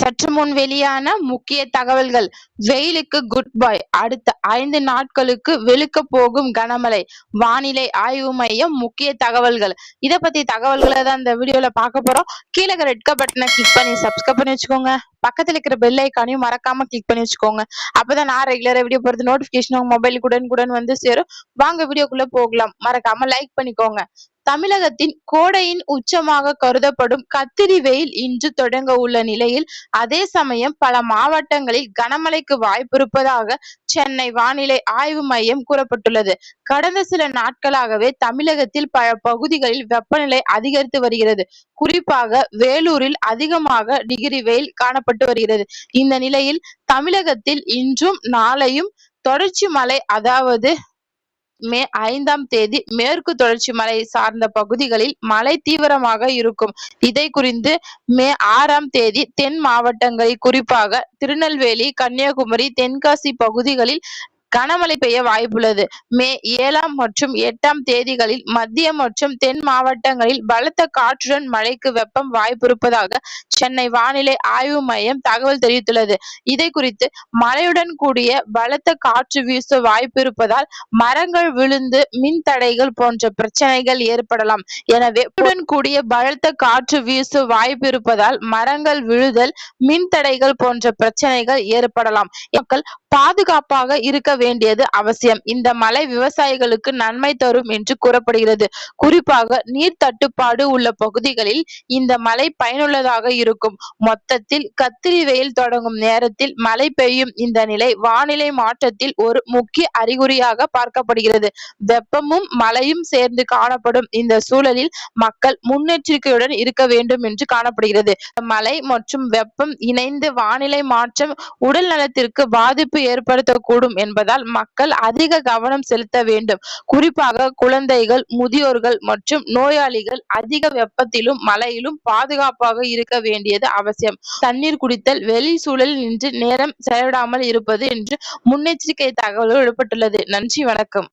சற்று முன் வெளியான முக்கிய தகவல்கள். வெயிலுக்கு குட் பை. அடுத்த 5 நாட்களுக்கு வெளுக்கப் போகும் கனமழை. வானிலை ஆய்வு மையம் முக்கிய தகவல்கள். இத பத்தி தகவல்களை தான் இந்த வீடியோல பார்க்க போறோம். கீழே இருக்கிற ரெட் கலர் பட்டனை கிளிக் பண்ணி சப்ஸ்கிரைப் பண்ணி வச்சுக்கோங்க. பக்கத்துல இருக்கிற பெல் ஐக்கானையும் மறக்காம கிளிக் பண்ணி வச்சுக்கோங்க. அப்பதான் நான் ரெகுலரா வீடியோ போறது நோட்டிபிகேஷன் உங்க மொபைலுக்கு உடனுக்குடன் வந்து சேரும். வாங்க வீடியோக்குள்ள போகலாம். மறக்காம லைக் பண்ணிக்கோங்க. தமிழகத்தின் கோடையின் உச்சமாக கருதப்படும் கத்திரி வெயில் இன்று தொடங்க உள்ள நிலையில், அதே சமயம் பல மாவட்டங்களில் கனமழைக்கு வாய்ப்பிருப்பதாக சென்னை வானிலை ஆய்வு மையம் கூறப்பட்டுள்ளது. கடந்த சில நாட்களாகவே தமிழகத்தில் பல பகுதிகளில் வெப்பநிலை அதிகரித்து வருகிறது. குறிப்பாக வேலூரில் அதிகமாக டிகிரி வெயில் காணப்பட்டு வருகிறது. இந்த நிலையில் தமிழகத்தில் இன்றும் நாளையும் தொடர்ச்சி மழை, அதாவது மே 5ஆம் தேதி மேற்கு தொடர்ச்சி மலை சார்ந்த பகுதிகளில் மழை தீவிரமாக இருக்கும். இதை குறித்து மே 6ஆம் தேதி தென் மாவட்டங்களில் குறிப்பாக திருநெல்வேலி, கன்னியாகுமரி, தென்காசி பகுதிகளில் கனமழை பெய்ய வாய்ப்புள்ளது. மே 7ஆம் மற்றும் 8ஆம் தேதிகளில் மத்திய மற்றும் தென் மாவட்டங்களில் பலத்த காற்றுடன் மழைக்கு வெப்பம் வாய்ப்பிருப்பதாக சென்னை வானிலை ஆய்வு மையம் தகவல் தெரிவித்துள்ளது. இதை குறித்து மழையுடன் கூடிய பலத்த காற்று வீச வாய்ப்பிருப்பதால் மரங்கள் விழுந்து மின் தடைகள் போன்ற பிரச்சனைகள் ஏற்படலாம். எனவே உடன் கூடிய பலத்த காற்று வீச வாய்ப்பிருப்பதால் மரங்கள் விழுதல், மின் தடைகள் போன்ற பிரச்சனைகள் ஏற்படலாம். மக்கள் பாதுகாப்பாக இருக்க வேண்டியது அவசியம். இந்த மழை விவசாயிகளுக்கு நன்மை தரும் என்று கூறப்படுகிறது. குறிப்பாக நீர் தட்டுப்பாடு உள்ள பகுதிகளில் இந்த மழை பயனுள்ளதாக இருக்கும். மொத்தத்தில் கத்திரி வெயில் தொடங்கும் நேரத்தில் மழை பெய்யும் இந்த நிலை வானிலை மாற்றத்தில் ஒரு முக்கிய அறிகுறியாக பார்க்கப்படுகிறது. வெப்பமும் மழையும் சேர்ந்து காணப்படும் இந்த சூழலில் மக்கள் முன்னெச்சரிக்கையுடன் இருக்க வேண்டும் என்று காணப்படுகிறது. மழை மற்றும் வெப்பம் இணைந்து வானிலை மாற்றம் உடல் நலத்திற்கு பாதிப்பு ஏற்படுத்தக்கூடும் என்பதால் மக்கள் அதிக கவனம் செலுத்த வேண்டும். குறிப்பாக குழந்தைகள், முதியோர்கள் மற்றும் நோயாளிகள் அதிக வெப்பத்திலும் மழையிலும் பாதுகாப்பாக இருக்க வேண்டியது அவசியம். தண்ணீர் குடித்தல், வெளி சூழலில் நின்று நேரம் செலவிடாமல் இருப்பது என்று முன்னெச்சரிக்கை தகவல்கள் விடப்பட்டுள்ளது. நன்றி, வணக்கம்.